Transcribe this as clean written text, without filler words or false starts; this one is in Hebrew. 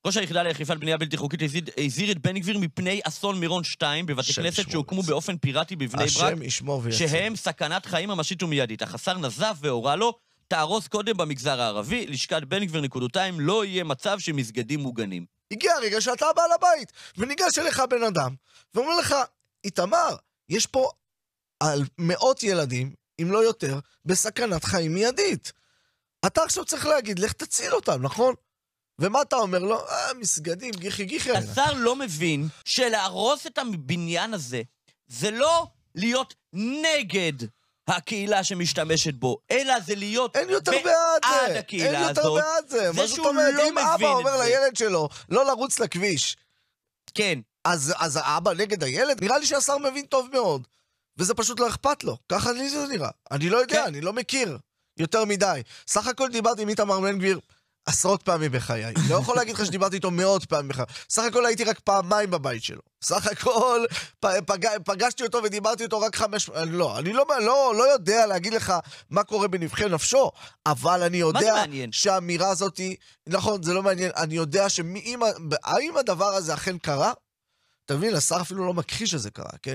ראש היחידה לאכיפת בנייה בלתי חוקית הזהיר את בן גביר מפני אסון מירון 2 בבתי כנסת שהוקמו באופן פיראטי בבני ברק, שהם סכנת חיים ממשית ומיידית. אך השר נזף והורה לו, תהרוס קודם במגזר הערבי, לשכת בן גביר נקודותיים, לא יהיה מצב שמסגדים מוגנים. הגיע הרגע שאתה בעל הבית, וניגש אליך בן אדם, ואומר לך, איתמר, יש פה על מאות ילדים, אם לא יותר, בסכנת חיים מיידית. אתה עכשיו צריך להגיד, לך תציל אותם, נכון? ומה אתה אומר לו? מסגדים, גיחי. השר לא מבין שלהרוס את הבניין הזה, זה לא להיות נגד הקהילה שמשתמשת בו, אלא זה להיות בעד הקהילה הזאת. אין יותר בעד זה. מה זאת אומרת, אם אבא אומר לילד שלו לא לרוץ לכביש, כן. אז האבא נגד הילד? נראה לי שהשר מבין טוב מאוד. וזה פשוט לא אכפת לו. ככה לי זה נראה. אני לא יודע, אני לא מכיר יותר מדי. סך הכל דיברתי עם איתמר בן גביר עשרות פעמים בחיי. לא יכול להגיד לך שדיברתי איתו מאות פעמים בחיי. סך הכל הייתי רק פעמיים בבית שלו. סך הכל פגשתי אותו ודיברתי איתו רק 5... לא, אני לא יודע להגיד לך מה קורה בנבחי נפשו, אבל אני יודע שהאמירה הזאת, נכון, זה לא מעניין, אני יודע האם הדבר הזה אכן קרה? תבין, השר אפילו לא מכחיש שזה קרה, כן?